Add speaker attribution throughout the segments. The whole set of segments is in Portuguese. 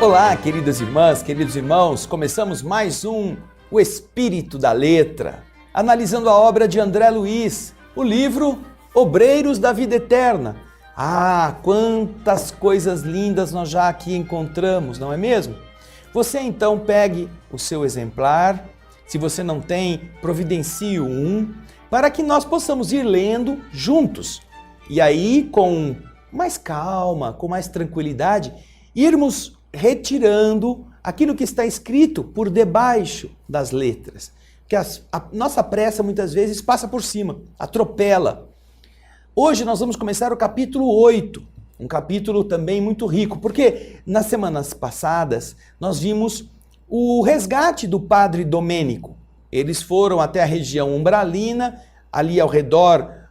Speaker 1: Olá, queridas irmãs, queridos irmãos, começamos mais O Espírito da Letra, analisando a obra de André Luiz, o livro Obreiros da Vida Eterna. Ah, quantas coisas lindas nós já aqui encontramos, não é mesmo? Você então pegue o seu exemplar, se você não tem, providencie para que nós possamos ir lendo juntos. E aí, com mais calma, com mais tranquilidade, irmos retirando aquilo que está escrito por debaixo das letras. Porque a nossa pressa muitas vezes passa por cima, atropela. Hoje nós vamos começar o capítulo 8, um capítulo também muito rico, porque nas semanas passadas nós vimos o resgate do padre Domênico. Eles foram até a região umbralina, ali ao redor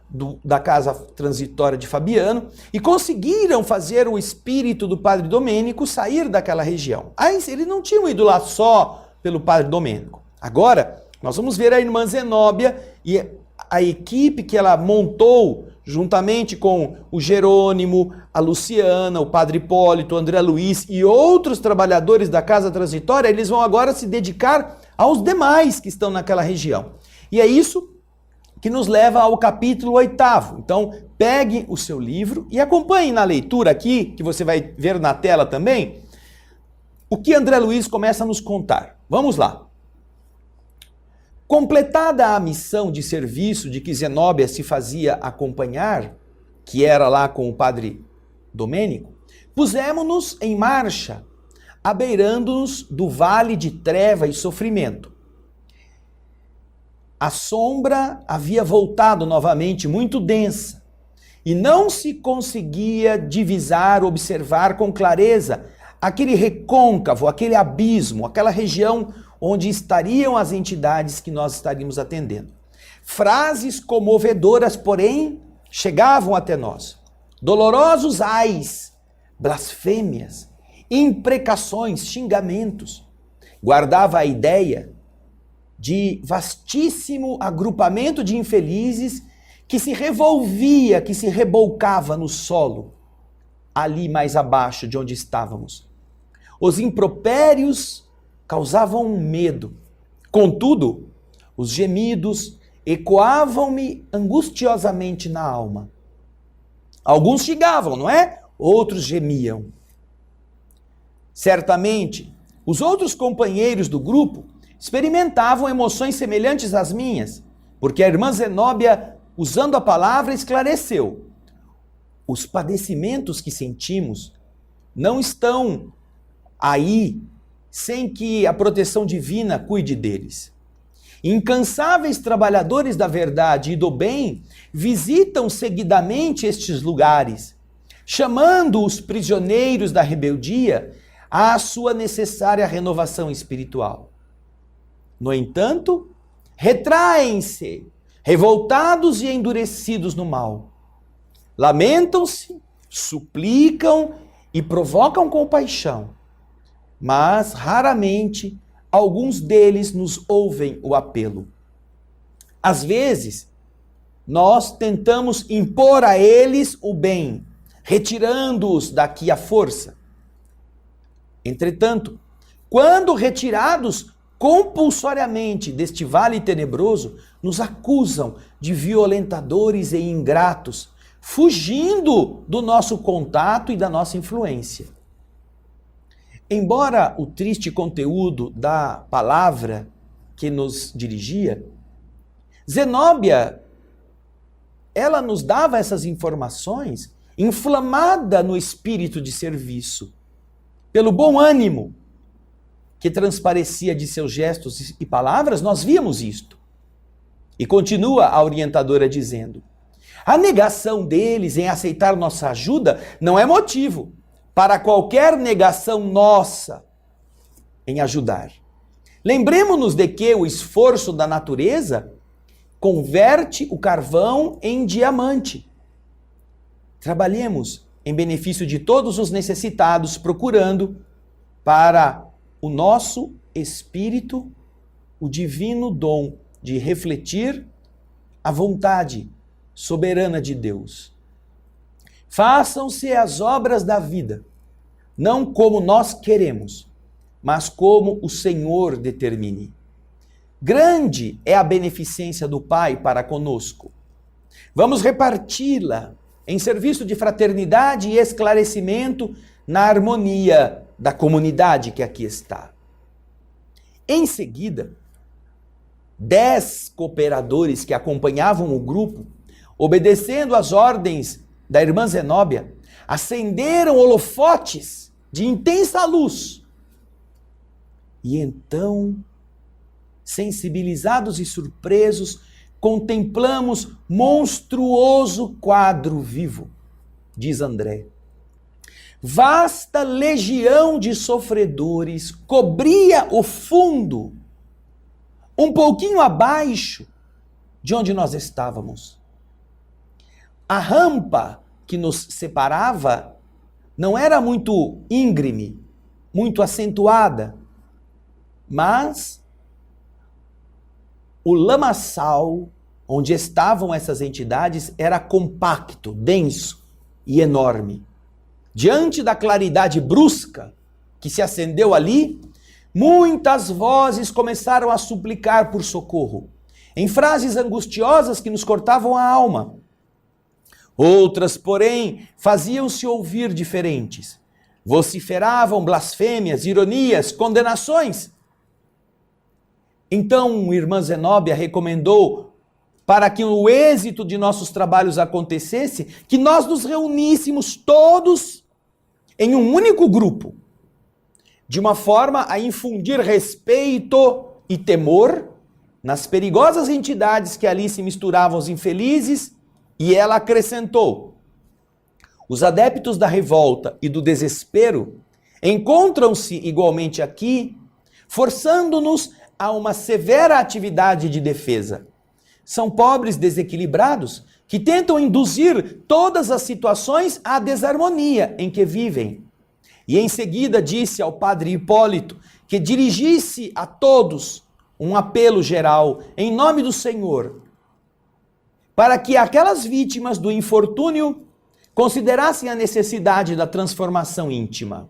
Speaker 1: da casa transitória de Fabiano, e conseguiram fazer o espírito do padre Domênico sair daquela região. Aí eles não tinham ido lá só pelo padre Domênico. Agora, nós vamos ver a irmã Zenóbia e a equipe que ela montou, juntamente com o Jerônimo, a Luciana, o padre Hipólito, o André Luiz e outros trabalhadores da casa transitória. Eles vão agora se dedicar aos demais que estão naquela região. E é isso que nos leva ao capítulo 8º. Então, pegue o seu livro e acompanhe na leitura aqui, que você vai ver na tela também, o que André Luiz começa a nos contar. Vamos lá. Completada a missão de serviço de que Zenóbia se fazia acompanhar, que era lá com o padre Domênico, pusemos-nos em marcha, abeirando-nos do vale de treva e sofrimento. A sombra havia voltado novamente muito densa e não se conseguia divisar, observar com clareza aquele recôncavo, aquele abismo, aquela região onde estariam as entidades que nós estaríamos atendendo. Frases comovedoras, porém, chegavam até nós. Dolorosos ais, blasfêmias, imprecações, xingamentos. Guardava a ideia de vastíssimo agrupamento de infelizes que se revolvia, que se rebolcava no solo, ali mais abaixo de onde estávamos. Os impropérios causavam medo. Contudo, os gemidos ecoavam-me angustiosamente na alma. Alguns xingavam, não é? Outros gemiam. Certamente, os outros companheiros do grupo experimentavam emoções semelhantes às minhas, porque a irmã Zenóbia, usando a palavra, esclareceu. Os padecimentos que sentimos não estão aí sem que a proteção divina cuide deles. Incansáveis trabalhadores da verdade e do bem visitam seguidamente estes lugares, chamando os prisioneiros da rebeldia à sua necessária renovação espiritual. No entanto, retraem-se, revoltados e endurecidos no mal. Lamentam-se, suplicam e provocam compaixão. Mas, raramente, alguns deles nos ouvem o apelo. Às vezes, nós tentamos impor a eles o bem, retirando-os daqui à força. Entretanto, quando retirados compulsoriamente deste vale tenebroso, nos acusam de violentadores e ingratos, fugindo do nosso contato e da nossa influência. Embora o triste conteúdo da palavra que nos dirigia, Zenóbia, ela nos dava essas informações inflamada no espírito de serviço, pelo bom ânimo que transparecia de seus gestos e palavras. Nós víamos isto. E continua a orientadora dizendo: a negação deles em aceitar nossa ajuda não é motivo para qualquer negação nossa em ajudar. Lembremos-nos de que o esforço da natureza converte o carvão em diamante. Trabalhemos em benefício de todos os necessitados, procurando para o nosso espírito o divino dom de refletir a vontade soberana de Deus. Façam-se as obras da vida, não como nós queremos, mas como o Senhor determine. Grande é a beneficência do Pai para conosco. Vamos reparti-la em serviço de fraternidade e esclarecimento na harmonia da comunidade que aqui está. Em seguida, 10 cooperadores que acompanhavam o grupo, obedecendo às ordens da irmã Zenóbia, acenderam holofotes de intensa luz. E então, sensibilizados e surpresos, contemplamos monstruoso quadro vivo, diz André. Vasta legião de sofredores cobria o fundo, um pouquinho abaixo de onde nós estávamos. A rampa que nos separava não era muito íngreme, muito acentuada, mas o lamaçal onde estavam essas entidades era compacto, denso e enorme. Diante da claridade brusca que se acendeu ali, muitas vozes começaram a suplicar por socorro, em frases angustiosas que nos cortavam a alma. Outras, porém, faziam-se ouvir diferentes. Vociferavam blasfêmias, ironias, condenações. Então, irmã Zenóbia recomendou, para que o êxito de nossos trabalhos acontecesse, que nós nos reuníssemos todos em um único grupo, de uma forma a infundir respeito e temor nas perigosas entidades que ali se misturavam os infelizes, e ela acrescentou: os adeptos da revolta e do desespero encontram-se igualmente aqui, forçando-nos a uma severa atividade de defesa. São pobres desequilibrados que tentam induzir todas as situações à desarmonia em que vivem. E em seguida disse ao padre Hipólito que dirigisse a todos um apelo geral em nome do Senhor, para que aquelas vítimas do infortúnio considerassem a necessidade da transformação íntima.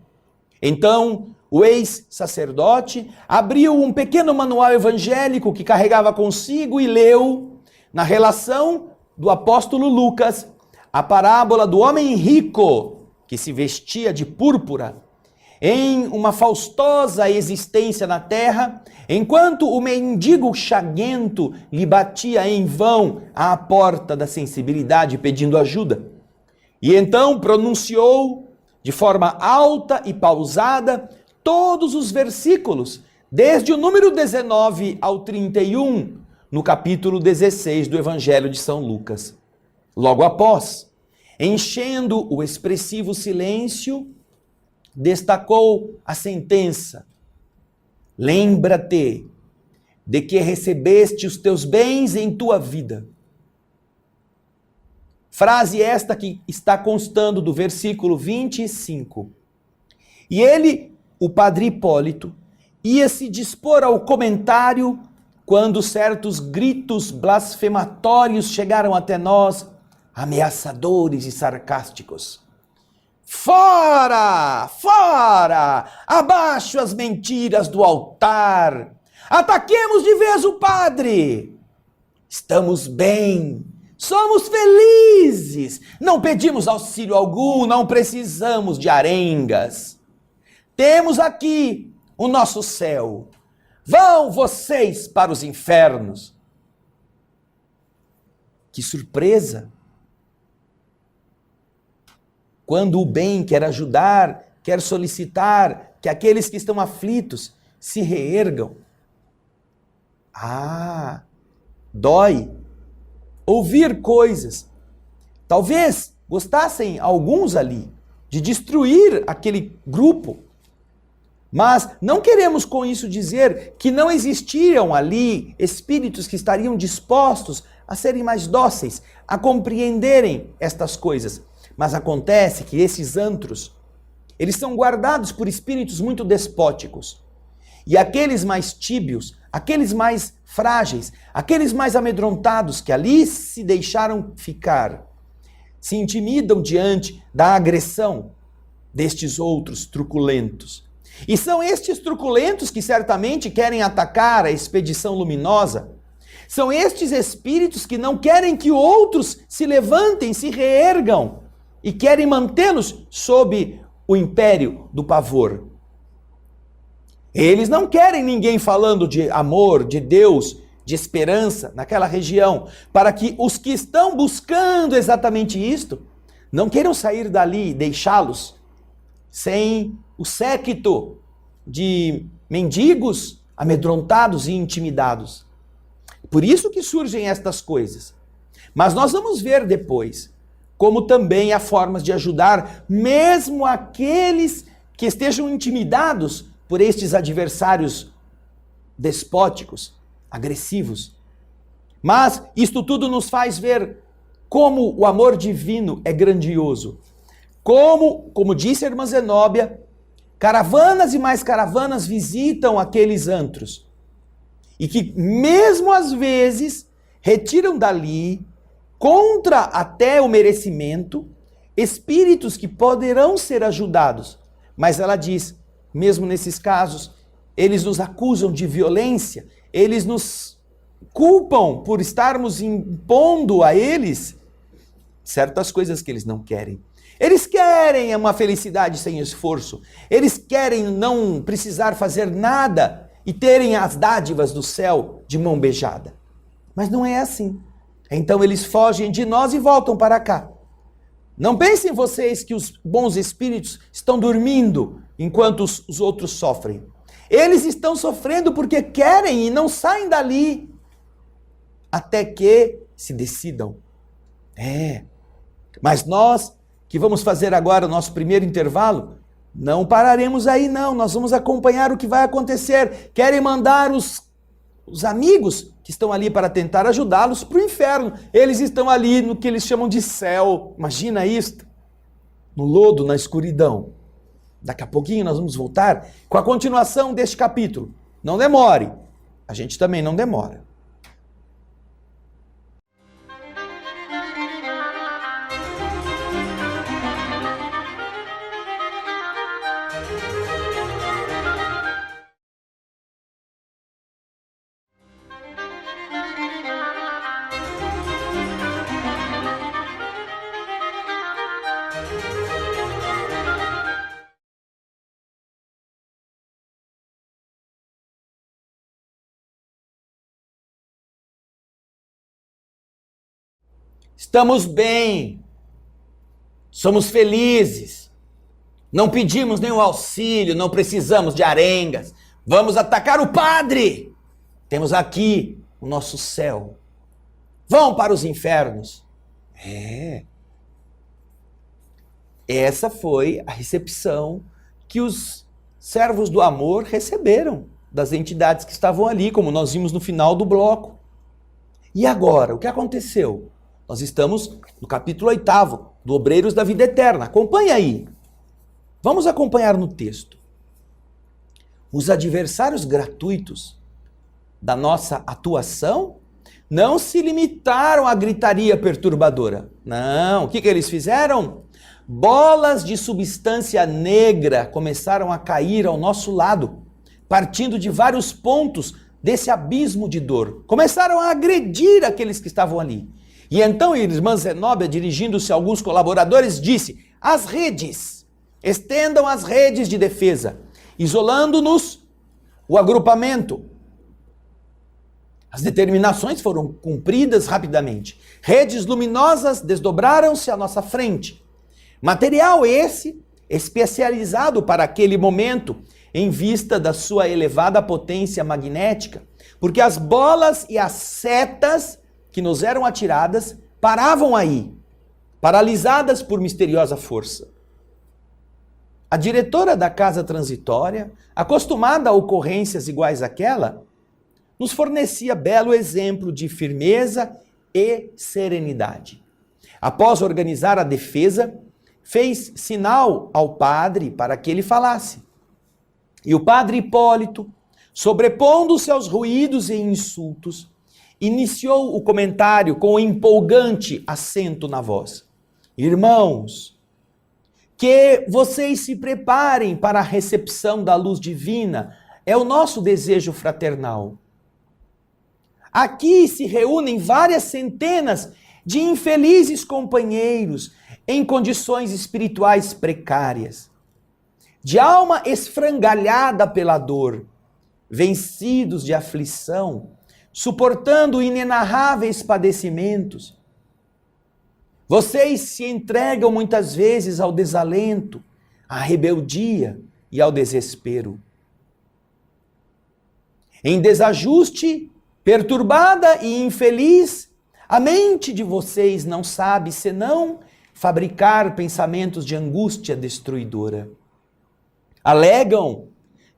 Speaker 1: Então, o ex-sacerdote abriu um pequeno manual evangélico que carregava consigo e leu, na relação do apóstolo Lucas, a parábola do homem rico que se vestia de púrpura em uma faustosa existência na terra, enquanto o mendigo chaguento lhe batia em vão à porta da sensibilidade pedindo ajuda. E então pronunciou de forma alta e pausada todos os versículos, desde o número 19 ao 31, no capítulo 16 do Evangelho de São Lucas. Logo após, enchendo o expressivo silêncio, destacou a sentença: lembra-te de que recebeste os teus bens em tua vida. Frase esta que está constando do versículo 25. E ele, o padre Hipólito, ia se dispor ao comentário quando certos gritos blasfematórios chegaram até nós, ameaçadores e sarcásticos. Fora! Fora! Abaixo as mentiras do altar! Ataquemos de vez o padre! Estamos bem! Somos felizes! Não pedimos auxílio algum, não precisamos de arengas. Temos aqui o nosso céu. Vão vocês para os infernos. Que surpresa! Quando o bem quer ajudar, quer solicitar que aqueles que estão aflitos se reergam. Dói ouvir coisas. Talvez gostassem alguns ali de destruir aquele grupo. Mas não queremos com isso dizer que não existiam ali espíritos que estariam dispostos a serem mais dóceis, a compreenderem estas coisas. Mas acontece que esses antros, eles são guardados por espíritos muito despóticos. E aqueles mais tíbios, aqueles mais frágeis, aqueles mais amedrontados que ali se deixaram ficar, se intimidam diante da agressão destes outros truculentos. E são estes truculentos que certamente querem atacar a expedição luminosa. São estes espíritos que não querem que outros se levantem, se reergam e querem mantê-los sob o império do pavor. Eles não querem ninguém falando de amor, de Deus, de esperança naquela região, para que os que estão buscando exatamente isto não queiram sair dali e deixá-los sem o séquito de mendigos amedrontados e intimidados. Por isso que surgem estas coisas. Mas nós vamos ver depois como também há formas de ajudar mesmo aqueles que estejam intimidados por estes adversários despóticos, agressivos. Mas isto tudo nos faz ver como o amor divino é grandioso. Como disse a irmã Zenóbia, caravanas e mais caravanas visitam aqueles antros. E que mesmo às vezes retiram dali, contra até o merecimento, espíritos que poderão ser ajudados. Mas ela diz, mesmo nesses casos, eles nos acusam de violência, eles nos culpam por estarmos impondo a eles certas coisas que eles não querem. Eles querem uma felicidade sem esforço, eles querem não precisar fazer nada e terem as dádivas do céu de mão beijada. Mas não é assim. Então eles fogem de nós e voltam para cá. Não pensem vocês que os bons espíritos estão dormindo enquanto os outros sofrem. Eles estão sofrendo porque querem e não saem dali até que se decidam. Mas nós, que vamos fazer agora o nosso primeiro intervalo, não pararemos aí não, nós vamos acompanhar o que vai acontecer. Querem mandar os amigos que estão ali para tentar ajudá-los para o inferno. Eles estão ali no que eles chamam de céu. Imagina isto, no lodo, na escuridão. Daqui a pouquinho nós vamos voltar com a continuação deste capítulo. Não demore, a gente também não demora. Estamos bem, somos felizes, não pedimos nenhum auxílio, não precisamos de arengas, vamos atacar o padre, temos aqui o nosso céu, vão para os infernos. Essa foi a recepção que os servos do amor receberam das entidades que estavam ali, como nós vimos no final do bloco. E agora, o que aconteceu? Nós estamos no capítulo 8º, do Obreiros da Vida Eterna. Acompanhe aí. Vamos acompanhar no texto. Os adversários gratuitos da nossa atuação não se limitaram à gritaria perturbadora. Não, o que eles fizeram? Bolas de substância negra começaram a cair ao nosso lado, partindo de vários pontos desse abismo de dor. Começaram a agredir aqueles que estavam ali. E então a irmã Zenóbia, dirigindo-se a alguns colaboradores, disse: as redes, estendam as redes de defesa, isolando-nos o agrupamento. As determinações foram cumpridas rapidamente. Redes luminosas desdobraram-se à nossa frente. Material esse, especializado para aquele momento, em vista da sua elevada potência magnética, porque as bolas e as setas que nos eram atiradas paravam aí, paralisadas por misteriosa força. A diretora da casa transitória, acostumada a ocorrências iguais àquela, nos fornecia belo exemplo de firmeza e serenidade. Após organizar a defesa, fez sinal ao padre para que ele falasse. E o padre Hipólito, sobrepondo-se aos ruídos e insultos, iniciou o comentário com empolgante acento na voz. Irmãos, que vocês se preparem para a recepção da luz divina. É o nosso desejo fraternal. Aqui se reúnem várias centenas de infelizes companheiros em condições espirituais precárias, de alma esfrangalhada pela dor, vencidos de aflição, suportando inenarráveis padecimentos. Vocês se entregam muitas vezes ao desalento, à rebeldia e ao desespero. Em desajuste, perturbada e infeliz, a mente de vocês não sabe senão fabricar pensamentos de angústia destruidora. Alegam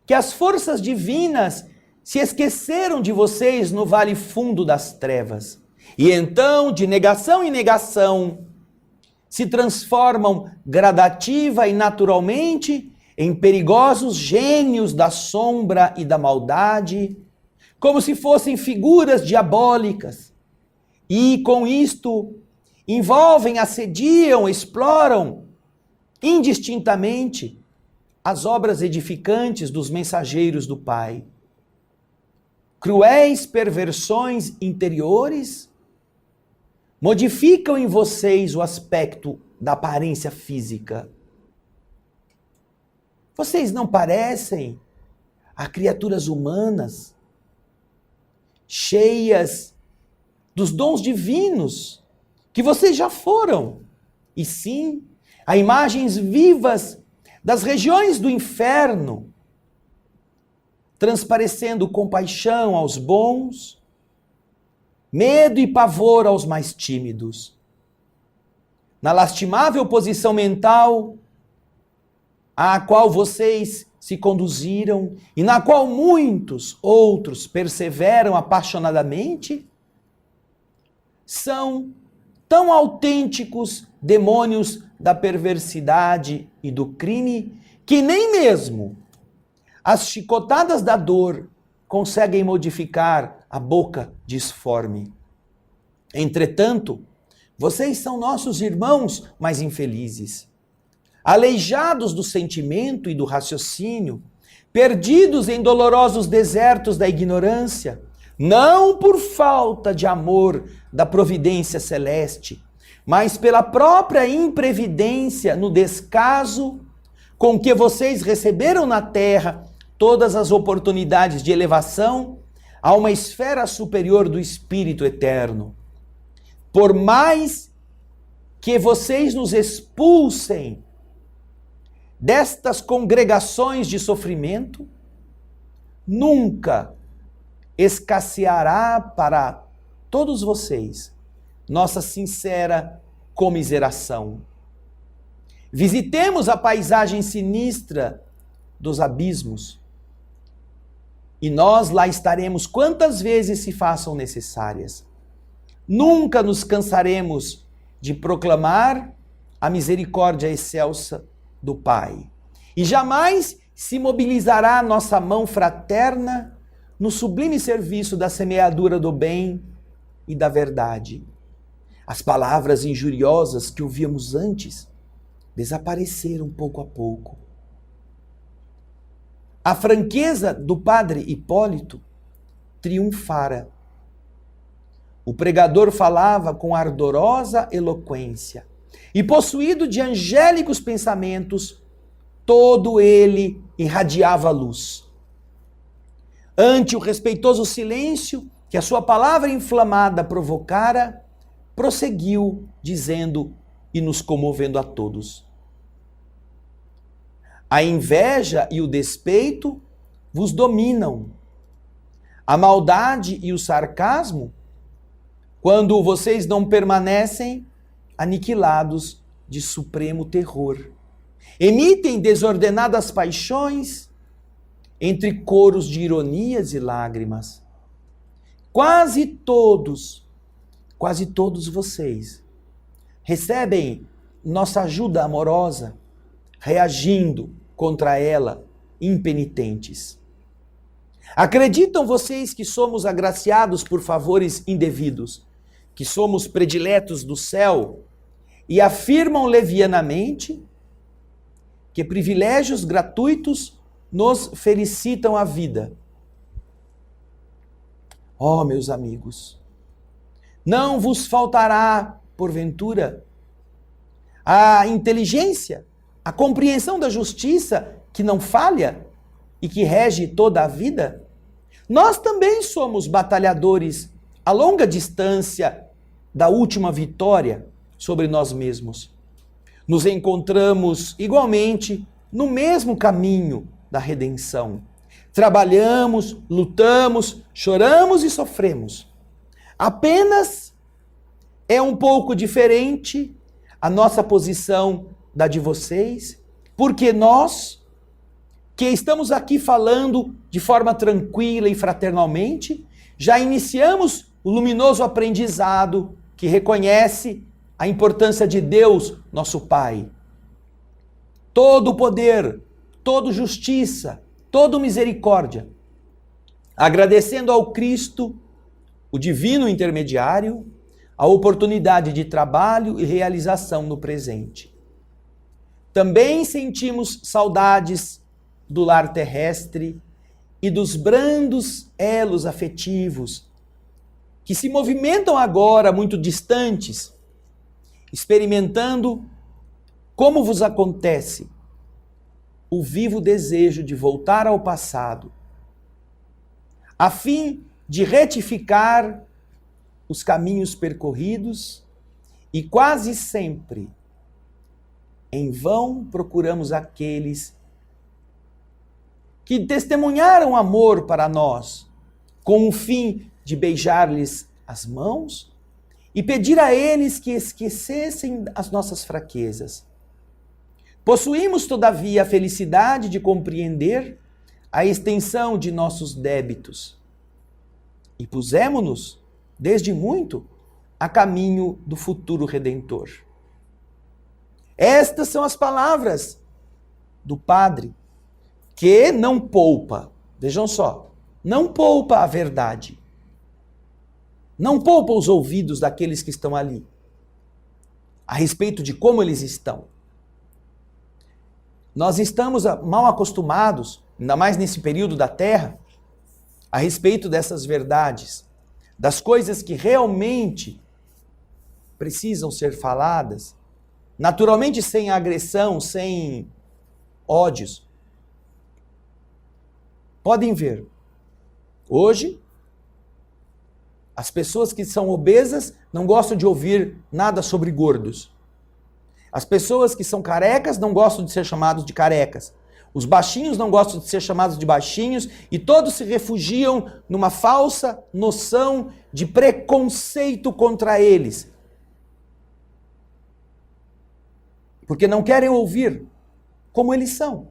Speaker 1: que as forças divinas se esqueceram de vocês no vale fundo das trevas. E então, de negação em negação, se transformam gradativa e naturalmente em perigosos gênios da sombra e da maldade, como se fossem figuras diabólicas. E com isto, envolvem, assediam, exploram indistintamente as obras edificantes dos mensageiros do Pai. Cruéis perversões interiores modificam em vocês o aspecto da aparência física. Vocês não parecem a criaturas humanas, cheias dos dons divinos que vocês já foram, e sim a imagens vivas das regiões do inferno, transparecendo compaixão aos bons, medo e pavor aos mais tímidos. Na lastimável posição mental à qual vocês se conduziram e na qual muitos outros perseveram apaixonadamente, são tão autênticos demônios da perversidade e do crime que nem mesmo as chicotadas da dor conseguem modificar a boca disforme. Entretanto, vocês são nossos irmãos mais infelizes, aleijados do sentimento e do raciocínio, perdidos em dolorosos desertos da ignorância, não por falta de amor da providência celeste, mas pela própria imprevidência no descaso com que vocês receberam na terra todas as oportunidades de elevação a uma esfera superior do Espírito Eterno. Por mais que vocês nos expulsem destas congregações de sofrimento, nunca escasseará para todos vocês nossa sincera comiseração. Visitemos a paisagem sinistra dos abismos e nós lá estaremos quantas vezes se façam necessárias. Nunca nos cansaremos de proclamar a misericórdia excelsa do Pai. E jamais se mobilizará nossa mão fraterna no sublime serviço da semeadura do bem e da verdade. As palavras injuriosas que ouvíamos antes desapareceram pouco a pouco. A franqueza do padre Hipólito triunfara. O pregador falava com ardorosa eloquência e, possuído de angélicos pensamentos, todo ele irradiava luz. Ante o respeitoso silêncio que a sua palavra inflamada provocara, prosseguiu, dizendo e nos comovendo a todos: a inveja e o despeito vos dominam. A maldade e o sarcasmo, quando vocês não permanecem aniquilados de supremo terror. Emitem desordenadas paixões entre coros de ironias e lágrimas. Quase todos vocês recebem nossa ajuda amorosa, reagindo contra ela, impenitentes. Acreditam vocês que somos agraciados por favores indevidos, que somos prediletos do céu, e afirmam levianamente que privilégios gratuitos nos felicitam a vida. Ó, meus amigos, não vos faltará, porventura, a inteligência, a compreensão da justiça que não falha e que rege toda a vida? Nós também somos batalhadores a longa distância da última vitória sobre nós mesmos. Nos encontramos igualmente no mesmo caminho da redenção. Trabalhamos, lutamos, choramos e sofremos. Apenas é um pouco diferente a nossa posição da de vocês, porque nós, que estamos aqui falando de forma tranquila e fraternalmente, já iniciamos o luminoso aprendizado que reconhece a importância de Deus, nosso Pai. Todo poder, toda justiça, toda misericórdia. Agradecendo ao Cristo, o divino intermediário, a oportunidade de trabalho e realização no presente. Também sentimos saudades do lar terrestre e dos brandos elos afetivos que se movimentam agora muito distantes, experimentando como vos acontece o vivo desejo de voltar ao passado, a fim de retificar os caminhos percorridos, e quase sempre em vão procuramos aqueles que testemunharam amor para nós, com o fim de beijar-lhes as mãos e pedir a eles que esquecessem as nossas fraquezas. Possuímos, todavia, a felicidade de compreender a extensão de nossos débitos e pusemo-nos, desde muito, a caminho do futuro Redentor. Estas são as palavras do Padre, que não poupa, vejam só, não poupa a verdade, não poupa os ouvidos daqueles que estão ali, a respeito de como eles estão. Nós estamos mal acostumados, ainda mais nesse período da Terra, a respeito dessas verdades, das coisas que realmente precisam ser faladas, naturalmente sem agressão, sem ódios. Podem ver, hoje, as pessoas que são obesas não gostam de ouvir nada sobre gordos. As pessoas que são carecas não gostam de ser chamados de carecas. Os baixinhos não gostam de ser chamados de baixinhos e todos se refugiam numa falsa noção de preconceito contra eles. Porque não querem ouvir como eles são.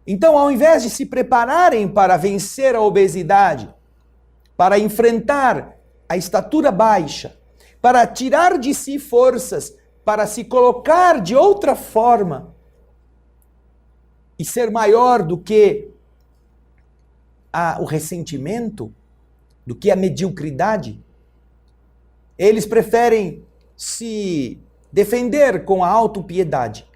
Speaker 1: Então, ao invés de se prepararem para vencer a obesidade, para enfrentar a estatura baixa, para tirar de si forças, para se colocar de outra forma e ser maior do que o ressentimento, do que a mediocridade, eles preferem se defender com a autopiedade.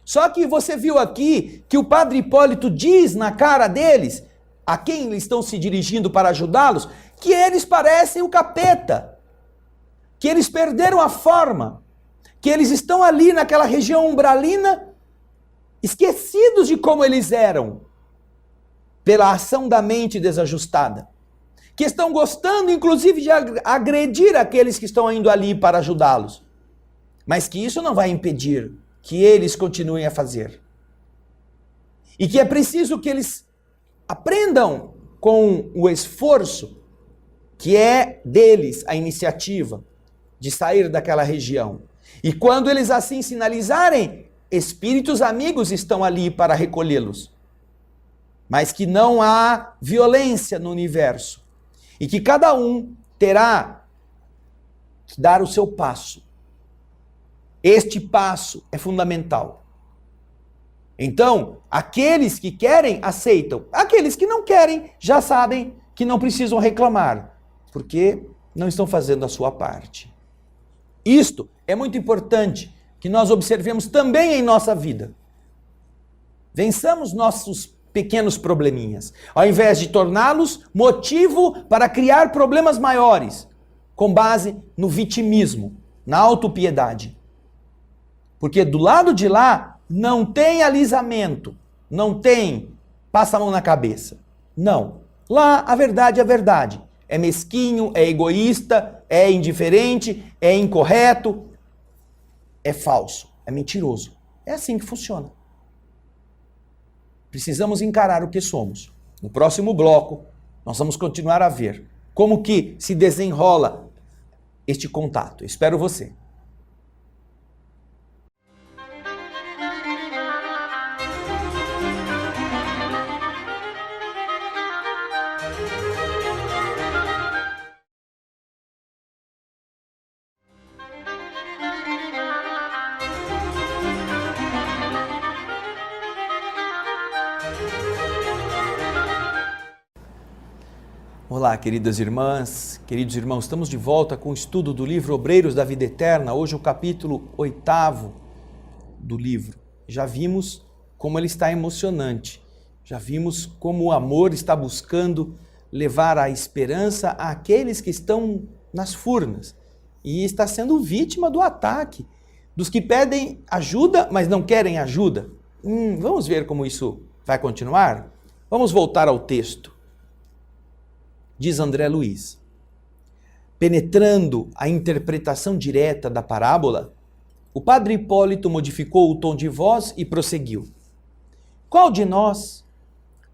Speaker 1: Só que você viu aqui que o Padre Hipólito diz na cara deles, a quem eles estão se dirigindo para ajudá-los, que eles parecem o capeta, que eles perderam a forma, que eles estão ali naquela região umbralina, esquecidos de como eles eram, pela ação da mente desajustada, que estão gostando inclusive de agredir aqueles que estão indo ali para ajudá-los, mas que isso não vai impedir que eles continuem a fazer. E que é preciso que eles aprendam com o esforço que é deles a iniciativa de sair daquela região. E quando eles assim sinalizarem, espíritos amigos estão ali para recolhê-los. Mas que não há violência no universo. E que cada um terá que dar o seu passo. Este passo é fundamental. Então, aqueles que querem, aceitam. Aqueles que não querem, já sabem que não precisam reclamar, porque não estão fazendo a sua parte. Isto é muito importante que nós observemos também em nossa vida. Vençamos nossos pequenos probleminhas, ao invés de torná-los motivo para criar problemas maiores, com base no vitimismo, na autopiedade. Porque do lado de lá não tem alisamento, não tem passa a mão na cabeça. Não. Lá a verdade é verdade. É mesquinho, é egoísta, é indiferente, é incorreto, é falso, é mentiroso. É assim que funciona. Precisamos encarar o que somos. No próximo bloco, nós vamos continuar a ver como que se desenrola este contato. Espero você. Olá, queridas irmãs, queridos irmãos, estamos de volta com o estudo do livro Obreiros da Vida Eterna, hoje o capítulo 8º do livro. Já vimos como ele está emocionante, já vimos como o amor está buscando levar a esperança àqueles que estão nas furnas e está sendo vítima do ataque dos que pedem ajuda, mas não querem ajuda. Vamos ver como isso vai continuar? Vamos voltar ao texto. Diz André Luiz, penetrando a interpretação direta da parábola, o padre Hipólito modificou o tom de voz e prosseguiu. Qual de nós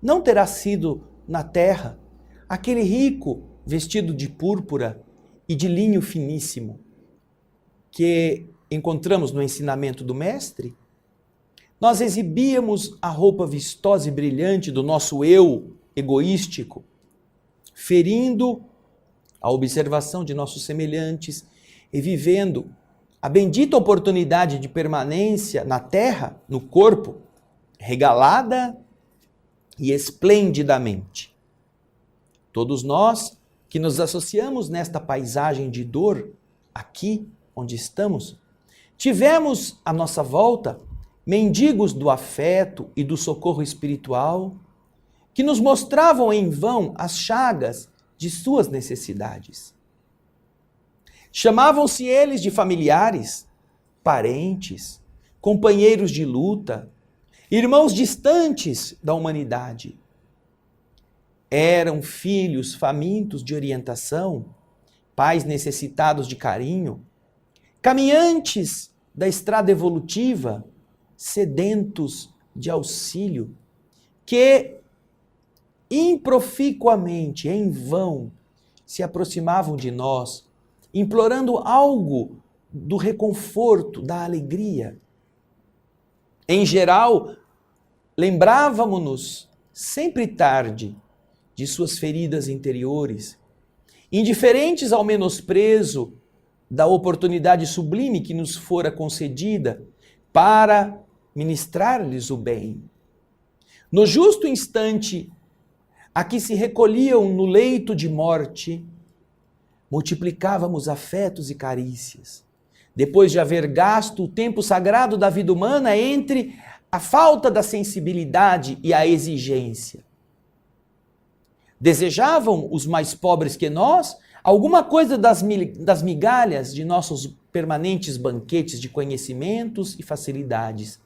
Speaker 1: não terá sido na terra aquele rico vestido de púrpura e de linho finíssimo que encontramos no ensinamento do mestre? Nós exibíamos a roupa vistosa e brilhante do nosso eu egoístico, ferindo a observação de nossos semelhantes e vivendo a bendita oportunidade de permanência na terra, no corpo, regalada e esplendidamente. Todos nós que nos associamos nesta paisagem de dor, aqui onde estamos, tivemos à nossa volta mendigos do afeto e do socorro espiritual, que nos mostravam em vão as chagas de suas necessidades. Chamavam-se eles de familiares, parentes, companheiros de luta, irmãos distantes da humanidade. Eram filhos famintos de orientação, pais necessitados de carinho, caminhantes da estrada evolutiva, sedentos de auxílio, que improficuamente, em vão, se aproximavam de nós, implorando algo do reconforto, da alegria. Em geral, lembrávamos-nos, sempre tarde, de suas feridas interiores, indiferentes ao menosprezo da oportunidade sublime que nos fora concedida para ministrar-lhes o bem. No justo instante a que se recolhiam no leito de morte, multiplicávamos afetos e carícias, depois de haver gasto o tempo sagrado da vida humana entre a falta da sensibilidade e a exigência. Desejavam os mais pobres que nós alguma coisa das migalhas de nossos permanentes banquetes de conhecimentos e facilidades.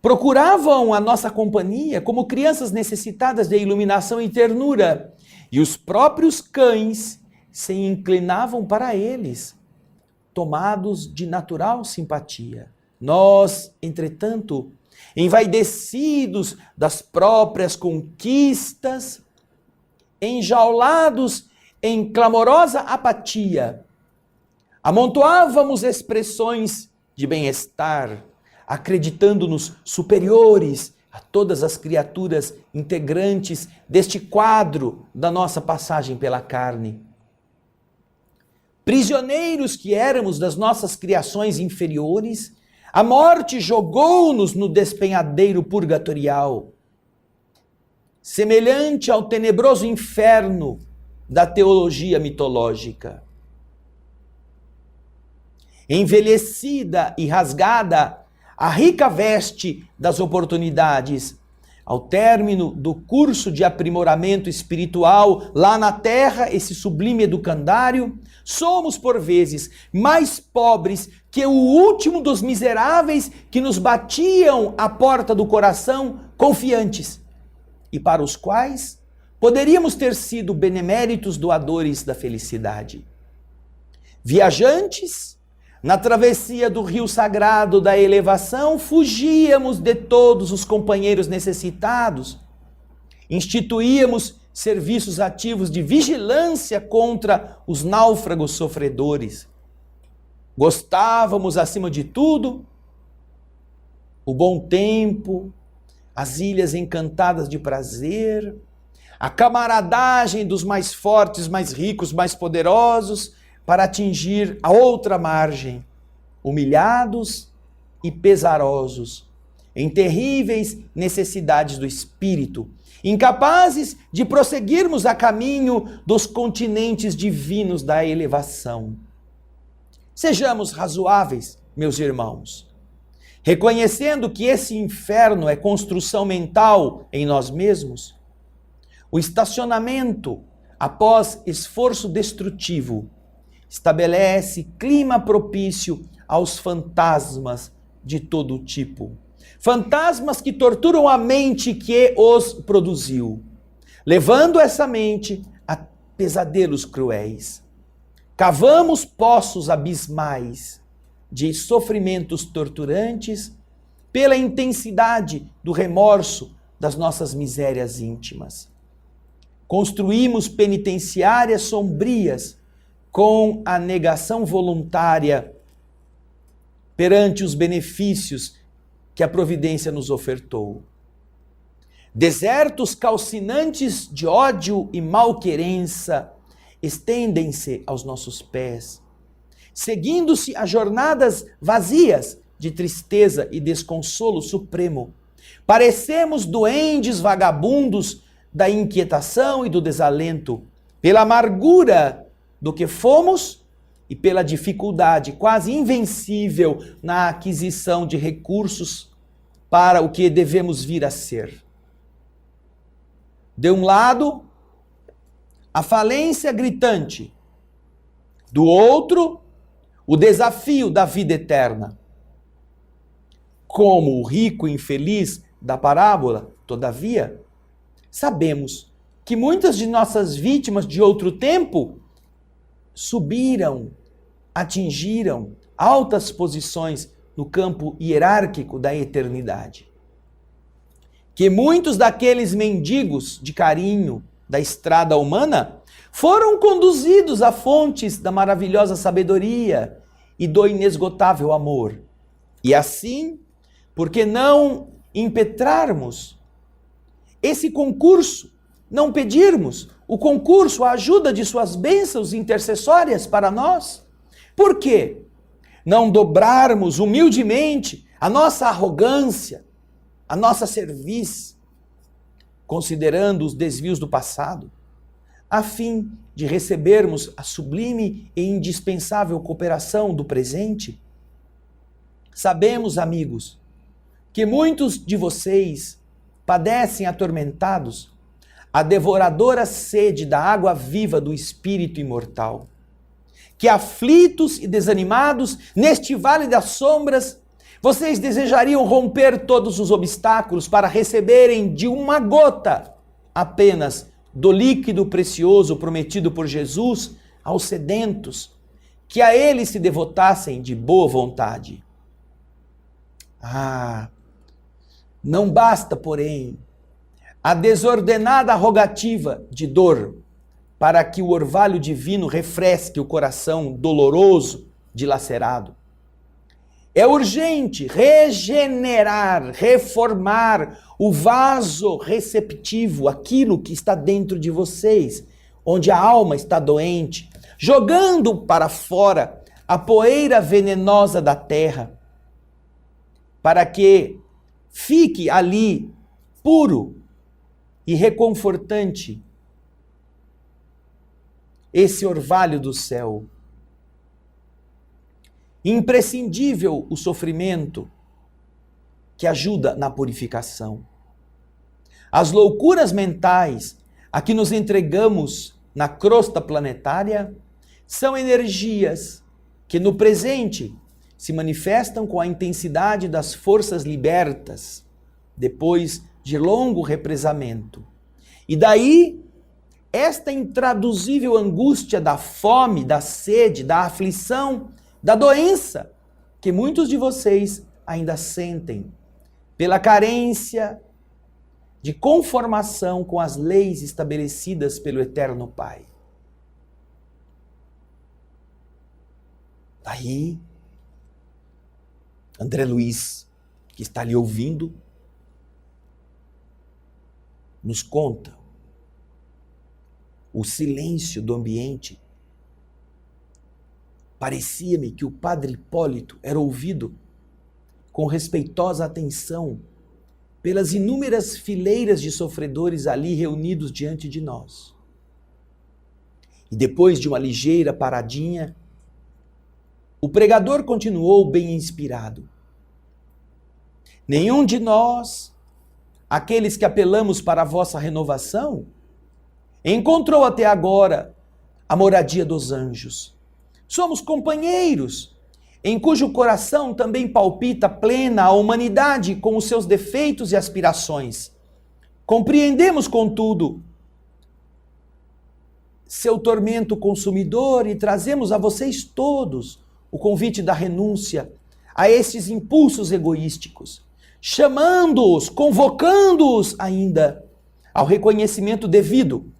Speaker 1: Procuravam a nossa companhia como crianças necessitadas de iluminação e ternura, e os próprios cães se inclinavam para eles, tomados de natural simpatia. Nós, entretanto, envaidecidos das próprias conquistas, enjaulados em clamorosa apatia, amontoávamos expressões de bem-estar, acreditando-nos superiores a todas as criaturas integrantes deste quadro da nossa passagem pela carne. Prisioneiros que éramos das nossas criações inferiores, a morte jogou-nos no despenhadeiro purgatorial, semelhante ao tenebroso inferno da teologia mitológica. envelhecida e rasgada a rica veste das oportunidades. Ao término do curso de aprimoramento espiritual lá na terra, esse sublime educandário, somos por vezes mais pobres que o último dos miseráveis que nos batiam à porta do coração confiantes e para os quais poderíamos ter sido beneméritos doadores da felicidade. Viajantes, na travessia do rio sagrado da elevação, fugíamos de todos os companheiros necessitados, instituíamos serviços ativos de vigilância contra os náufragos sofredores. Gostávamos, acima de tudo, o bom tempo, as ilhas encantadas de prazer, a camaradagem dos mais fortes, mais ricos, mais poderosos, para atingir a outra margem, humilhados e pesarosos, em terríveis necessidades do espírito, incapazes de prosseguirmos a caminho dos continentes divinos da elevação. Sejamos razoáveis, meus irmãos, reconhecendo que esse inferno é construção mental em nós mesmos. O estacionamento, após esforço destrutivo, estabelece clima propício aos fantasmas de todo tipo. Fantasmas que torturam a mente que os produziu, levando essa mente a pesadelos cruéis. Cavamos poços abismais de sofrimentos torturantes pela intensidade do remorso das nossas misérias íntimas. Construímos penitenciárias sombrias com a negação voluntária perante os benefícios que a providência nos ofertou. Desertos calcinantes de ódio e malquerença estendem-se aos nossos pés, seguindo-se a jornadas vazias de tristeza e desconsolo supremo. Parecemos duendes vagabundos da inquietação e do desalento, pela amargura do que fomos e pela dificuldade quase invencível na aquisição de recursos para o que devemos vir a ser. De um lado, a falência gritante, do outro, o desafio da vida eterna. Como o rico infeliz da parábola, todavia, sabemos que muitas de nossas vítimas de outro tempo subiram, atingiram altas posições no campo hierárquico da eternidade. Que muitos daqueles mendigos de carinho da estrada humana foram conduzidos a fontes da maravilhosa sabedoria e do inesgotável amor. E assim, por que não impetrarmos esse concurso, não pedirmos o concurso, a ajuda de suas bênçãos intercessórias para nós? Por quê? Não dobrarmos humildemente a nossa arrogância, a nossa cerviz, considerando os desvios do passado, a fim de recebermos a sublime e indispensável cooperação do presente? Sabemos, amigos, que muitos de vocês padecem atormentados a devoradora sede da água viva do Espírito imortal. Que aflitos e desanimados, neste vale das sombras, vocês desejariam romper todos os obstáculos para receberem de uma gota apenas do líquido precioso prometido por Jesus aos sedentos, que a ele se devotassem de boa vontade. Não basta, porém, a desordenada rogativa de dor para que o orvalho divino refresque o coração doloroso, dilacerado. É urgente regenerar, reformar o vaso receptivo, aquilo que está dentro de vocês, onde a alma está doente, jogando para fora a poeira venenosa da terra, para que fique ali puro e reconfortante esse orvalho do céu. Imprescindível o sofrimento que ajuda na purificação. As loucuras mentais a que nos entregamos na crosta planetária são energias que no presente se manifestam com a intensidade das forças libertas depois de longo represamento. E daí, esta intraduzível angústia da fome, da sede, da aflição, da doença, que muitos de vocês ainda sentem, pela carência de conformação com as leis estabelecidas pelo Eterno Pai. Daí, André Luiz, que está ali ouvindo, nos conta o silêncio do ambiente. Parecia-me que o padre Hipólito era ouvido com respeitosa atenção pelas inúmeras fileiras de sofredores ali reunidos diante de nós. E depois de uma ligeira paradinha, o pregador continuou bem inspirado. Nenhum de nós, aqueles que apelamos para a vossa renovação, encontrou até agora a moradia dos anjos. Somos companheiros, em cujo coração também palpita plena a humanidade com os seus defeitos e aspirações. Compreendemos, contudo, seu tormento consumidor e trazemos a vocês todos o convite da renúncia a esses impulsos egoísticos, chamando-os, convocando-os ainda ao reconhecimento devido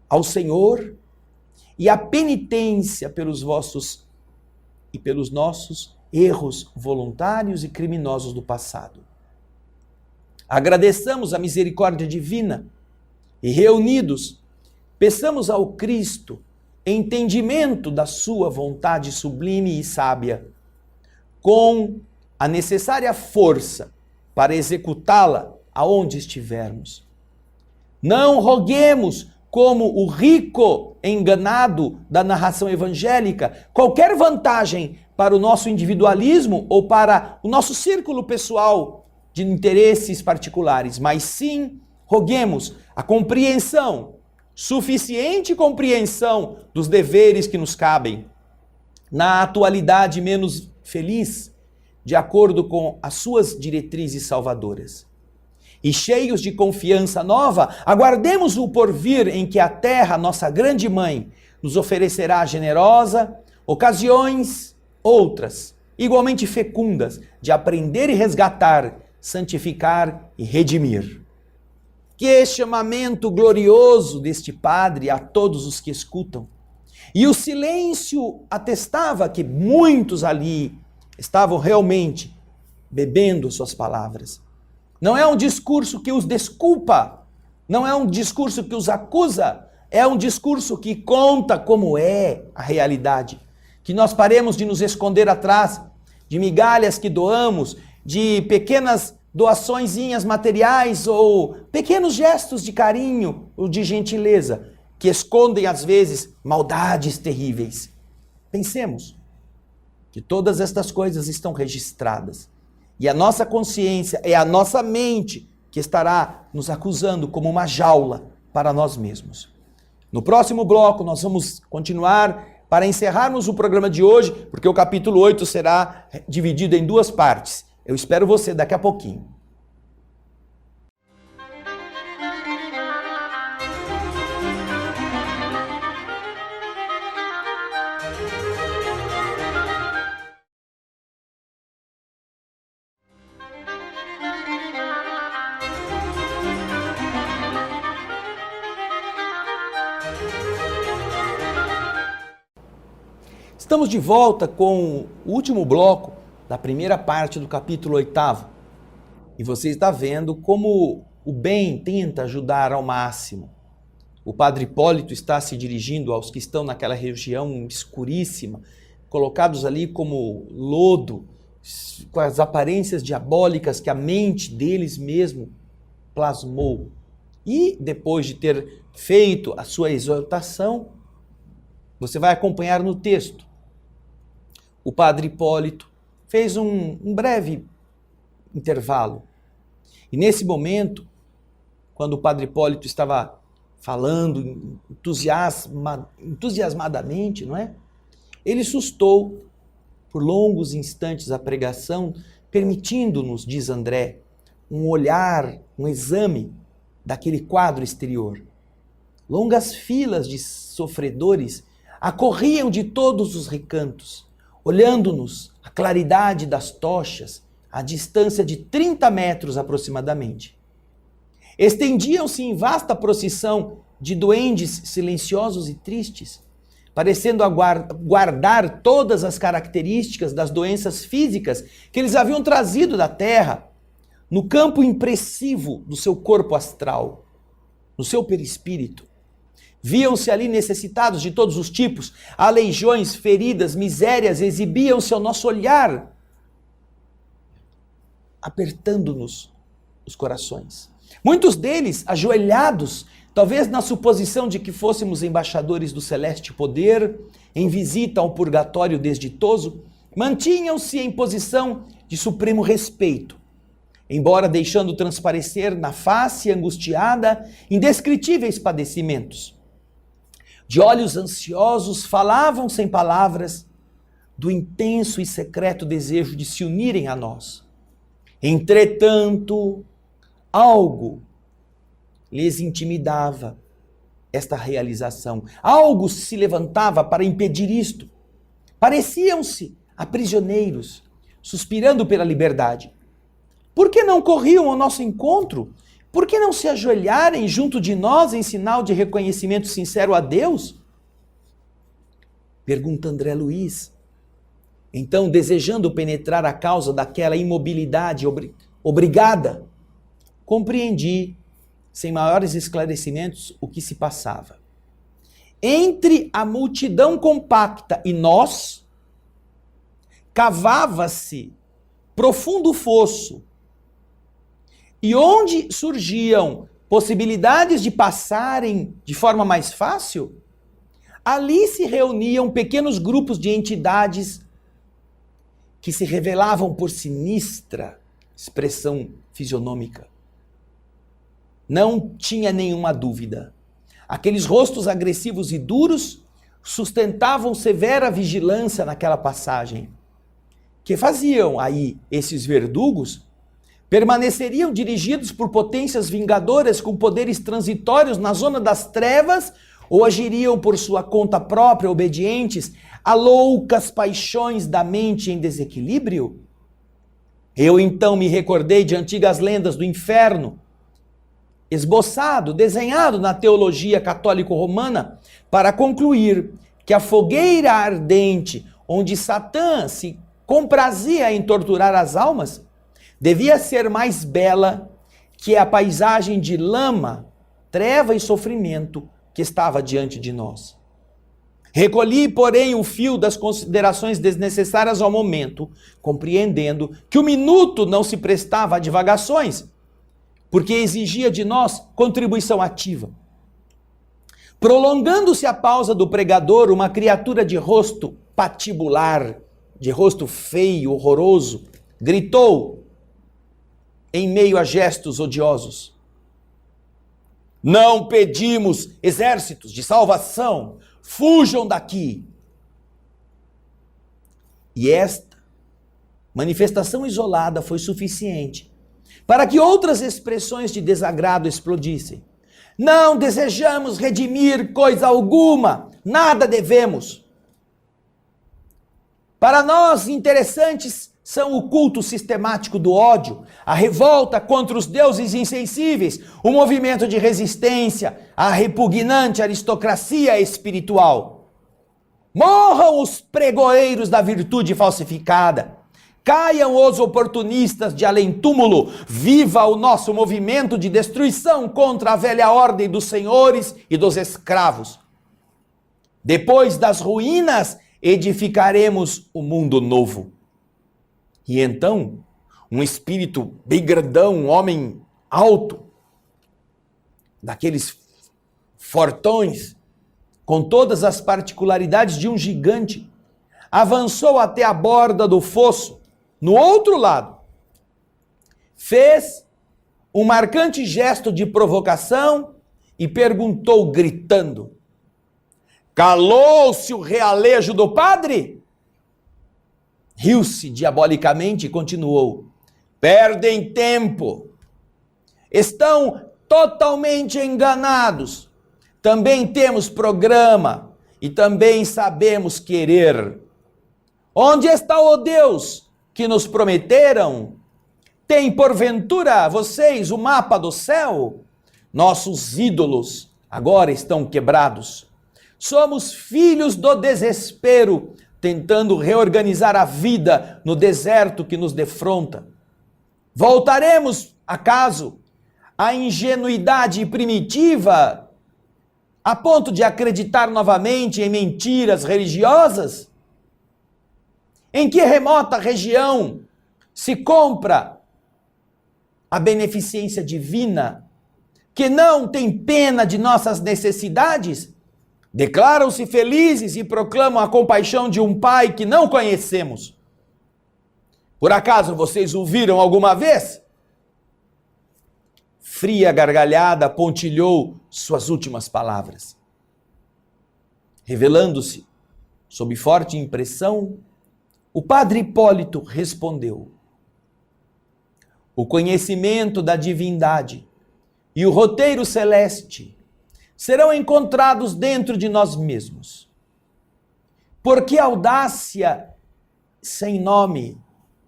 Speaker 1: ao Senhor e à penitência pelos vossos e pelos nossos erros voluntários e criminosos do passado. Agradeçamos a misericórdia divina e, reunidos, peçamos ao Cristo entendimento da sua vontade sublime e sábia, com a necessária força para executá-la aonde estivermos. Não roguemos, como o rico enganado da narração evangélica, qualquer vantagem para o nosso individualismo ou para o nosso círculo pessoal de interesses particulares, mas sim roguemos a compreensão, suficiente compreensão dos deveres que nos cabem na atualidade menos feliz, de acordo com as suas diretrizes salvadoras. E cheios de confiança nova, aguardemos o porvir em que a terra, nossa grande mãe, nos oferecerá generosa ocasiões outras, igualmente fecundas, de aprender e resgatar, santificar e redimir. Que chamamento glorioso deste Padre a todos os que escutam. E o silêncio atestava que muitos ali estavam realmente bebendo suas palavras. Não é um discurso que os desculpa, não é um discurso que os acusa, é um discurso que conta como é a realidade. Que nós paremos de nos esconder atrás de migalhas que doamos, de pequenas doaçõezinhas materiais ou pequenos gestos de carinho ou de gentileza, que escondem às vezes maldades terríveis. Pensemos que todas estas coisas estão registradas. E a nossa consciência é a nossa mente que estará nos acusando como uma jaula para nós mesmos. No próximo bloco nós vamos continuar para encerrarmos o programa de hoje, porque o capítulo 8 será dividido em duas partes. Eu espero você daqui a pouquinho. Estamos de volta com o último bloco da primeira parte do capítulo 8. E você está vendo como o bem tenta ajudar ao máximo. O padre Hipólito está se dirigindo aos que estão naquela região escuríssima, colocados ali como lodo, com as aparências diabólicas que a mente deles mesmo plasmou. E depois de ter feito a sua exortação, você vai acompanhar no texto. O padre Hipólito fez um breve intervalo. E nesse momento, quando o padre Hipólito estava falando entusiasmadamente, não é? Ele sustou por longos instantes a pregação, permitindo-nos, diz André, um olhar, um exame daquele quadro exterior. Longas filas de sofredores acorriam de todos os recantos, olhando-nos a claridade das tochas, a distância de 30 metros aproximadamente. Estendiam-se em vasta procissão de duendes silenciosos e tristes, parecendo guardar todas as características das doenças físicas que eles haviam trazido da terra, no campo impressivo do seu corpo astral, no seu perispírito. Viam-se ali necessitados de todos os tipos, aleijões, feridas, misérias, exibiam-se ao nosso olhar, apertando-nos os corações. Muitos deles, ajoelhados, talvez na suposição de que fôssemos embaixadores do celeste poder, em visita ao purgatório desditoso, mantinham-se em posição de supremo respeito, embora deixando transparecer na face angustiada indescritíveis padecimentos. De olhos ansiosos, falavam sem palavras do intenso e secreto desejo de se unirem a nós. Entretanto, algo lhes intimidava esta realização. Algo se levantava para impedir isto. Pareciam-se a prisioneiros, suspirando pela liberdade. Por que não corriam ao nosso encontro? Por que não se ajoelharem junto de nós em sinal de reconhecimento sincero a Deus? Pergunta André Luiz. Então, desejando penetrar a causa daquela imobilidade obrigada, compreendi, sem maiores esclarecimentos, o que se passava. Entre a multidão compacta e nós, cavava-se profundo fosso, e onde surgiam possibilidades de passarem de forma mais fácil, ali se reuniam pequenos grupos de entidades que se revelavam por sinistra expressão fisionômica. Não tinha nenhuma dúvida. Aqueles rostos agressivos e duros sustentavam severa vigilância naquela passagem. Que faziam aí esses verdugos? Permaneceriam dirigidos por potências vingadoras com poderes transitórios na zona das trevas ou agiriam por sua conta própria, obedientes a loucas paixões da mente em desequilíbrio? Eu então me recordei de antigas lendas do inferno, esboçado, desenhado na teologia católico-romana, para concluir que a fogueira ardente, onde Satã se comprazia em torturar as almas, devia ser mais bela que a paisagem de lama, treva e sofrimento que estava diante de nós. Recolhi, porém, o fio das considerações desnecessárias ao momento, compreendendo que o minuto não se prestava a divagações, porque exigia de nós contribuição ativa. Prolongando-se a pausa do pregador, uma criatura de rosto patibular, de rosto feio, horroroso, gritou, em meio a gestos odiosos: não pedimos exércitos de salvação, fujam daqui. E esta manifestação isolada foi suficiente para que outras expressões de desagrado explodissem. Não desejamos redimir coisa alguma, nada devemos. Para nós, interessantes são o culto sistemático do ódio, a revolta contra os deuses insensíveis, o movimento de resistência à repugnante aristocracia espiritual. Morram os pregoeiros da virtude falsificada, caiam os oportunistas de além-túmulo, viva o nosso movimento de destruição contra a velha ordem dos senhores e dos escravos. Depois das ruínas, edificaremos o mundo novo. E então, um espírito bem grandão, um homem alto, daqueles fortões, com todas as particularidades de um gigante, avançou até a borda do fosso, no outro lado, fez um marcante gesto de provocação e perguntou gritando: calou-se o realejo do padre? Riu-se diabolicamente e continuou: perdem tempo, estão totalmente enganados. Também temos programa e também sabemos querer. Onde está o Deus que nos prometeram? Tem porventura vocês o mapa do céu? Nossos ídolos agora estão quebrados. Somos filhos do desespero, tentando reorganizar a vida no deserto que nos defronta. Voltaremos, acaso, à ingenuidade primitiva, a ponto de acreditar novamente em mentiras religiosas? Em que remota região se compra a beneficência divina, que não tem pena de nossas necessidades? Declaram-se felizes e proclamam a compaixão de um pai que não conhecemos. Por acaso vocês o viram alguma vez? Fria gargalhada pontilhou suas últimas palavras. Revelando-se sob forte impressão, o padre Hipólito respondeu: o conhecimento da divindade e o roteiro celeste serão encontrados dentro de nós mesmos. Por que audácia sem nome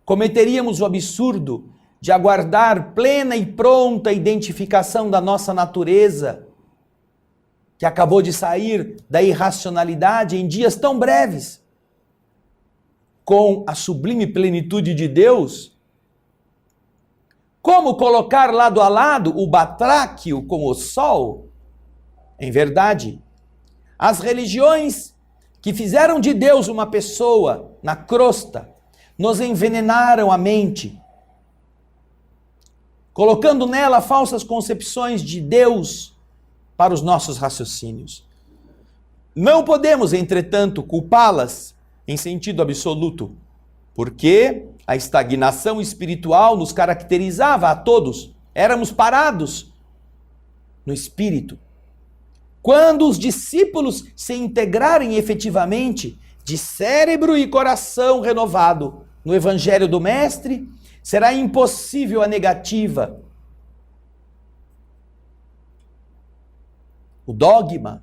Speaker 1: cometeríamos o absurdo de aguardar plena e pronta identificação da nossa natureza, que acabou de sair da irracionalidade em dias tão breves, com a sublime plenitude de Deus? Como colocar lado a lado o batráquio com o sol? Em verdade, as religiões que fizeram de Deus uma pessoa na crosta nos envenenaram a mente, colocando nela falsas concepções de Deus para os nossos raciocínios. Não podemos, entretanto, culpá-las em sentido absoluto, porque a estagnação espiritual nos caracterizava a todos. Éramos parados no espírito. Quando os discípulos se integrarem efetivamente de cérebro e coração renovado no Evangelho do Mestre, será impossível a negativa. O dogma,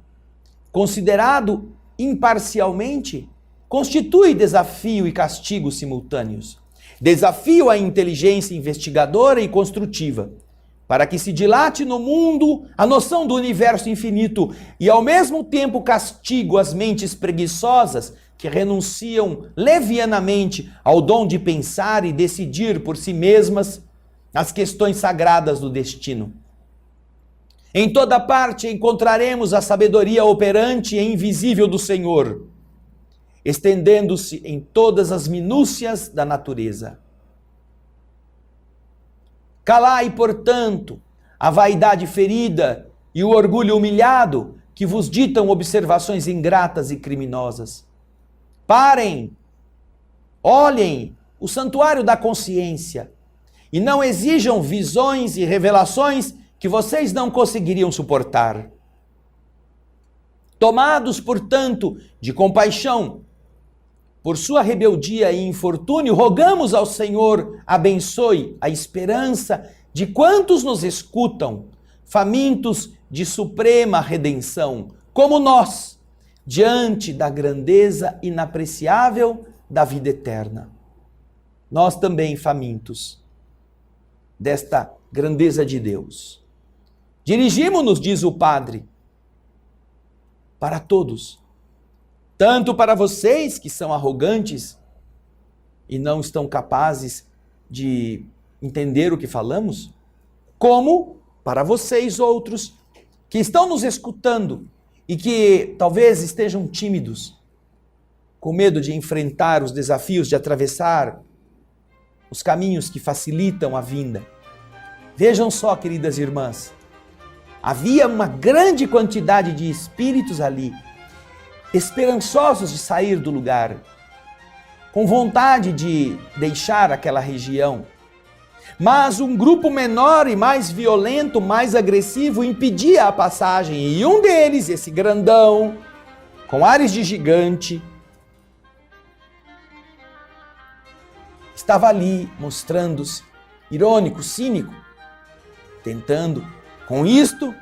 Speaker 1: considerado imparcialmente, constitui desafio e castigo simultâneos. Desafio à inteligência investigadora e construtiva, para que se dilate no mundo a noção do universo infinito, e ao mesmo tempo castigo às mentes preguiçosas que renunciam levianamente ao dom de pensar e decidir por si mesmas as questões sagradas do destino. Em toda parte encontraremos a sabedoria operante e invisível do Senhor, estendendo-se em todas as minúcias da natureza. Calai, portanto, a vaidade ferida e o orgulho humilhado que vos ditam observações ingratas e criminosas. Parem, olhem o santuário da consciência e não exijam visões e revelações que vocês não conseguiriam suportar. Tomados, portanto, de compaixão por sua rebeldia e infortúnio, rogamos ao Senhor abençoe a esperança de quantos nos escutam, famintos de suprema redenção, como nós, diante da grandeza inapreciável da vida eterna. Nós também famintos desta grandeza de Deus. Dirigimo-nos, diz o Padre, para todos, tanto para vocês que são arrogantes e não estão capazes de entender o que falamos, como para vocês outros que estão nos escutando e que talvez estejam tímidos, com medo de enfrentar os desafios de atravessar os caminhos que facilitam a vinda. Vejam só, queridas irmãs, havia uma grande quantidade de espíritos ali, esperançosos de sair do lugar, com vontade de deixar aquela região. Mas um grupo menor e mais violento, mais agressivo, impedia a passagem. E um deles, esse grandão, com ares de gigante, estava ali mostrando-se irônico, cínico, tentando, com isto,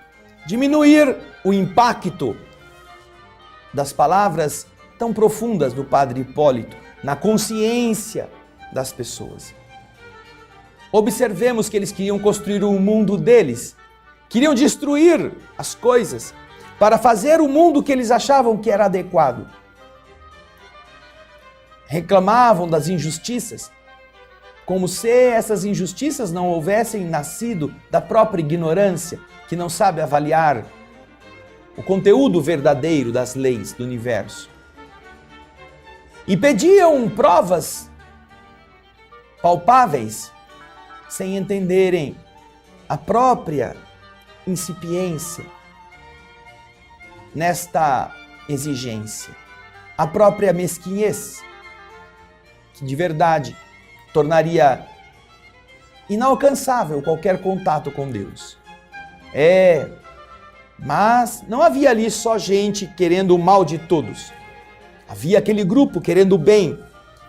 Speaker 1: diminuir o impacto das palavras tão profundas do Padre Hipólito na consciência das pessoas. Observemos que eles queriam construir o mundo deles, queriam destruir as coisas para fazer o mundo que eles achavam que era adequado. Reclamavam das injustiças, como se essas injustiças não houvessem nascido da própria ignorância, que não sabe avaliar o conteúdo verdadeiro das leis do universo. E pediam provas palpáveis, sem entenderem a própria incipiência nesta exigência, a própria mesquinhez, que de verdade tornaria inalcançável qualquer contato com Deus. Mas não havia ali só gente querendo o mal de todos. Havia aquele grupo querendo o bem.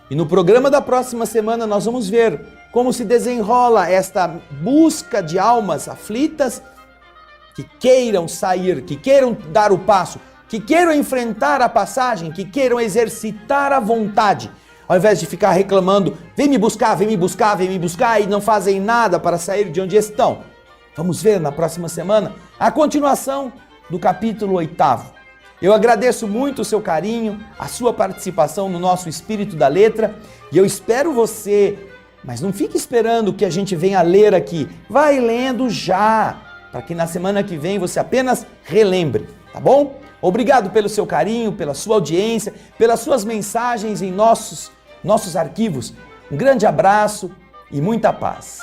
Speaker 1: E no programa da próxima semana nós vamos ver como se desenrola esta busca de almas aflitas que queiram sair, que queiram dar o passo, que queiram enfrentar a passagem, que queiram exercitar a vontade, ao invés de ficar reclamando, vem me buscar, vem me buscar, vem me buscar, e não fazem nada para sair de onde estão. Vamos ver na próxima semana a continuação do capítulo 8º. Eu agradeço muito o seu carinho, a sua participação no nosso Espírito da Letra, e eu espero você, mas não fique esperando que a gente venha ler aqui. Vai lendo já, para que na semana que vem você apenas relembre, tá bom? Obrigado pelo seu carinho, pela sua audiência, pelas suas mensagens em nossos arquivos. Um grande abraço e muita paz.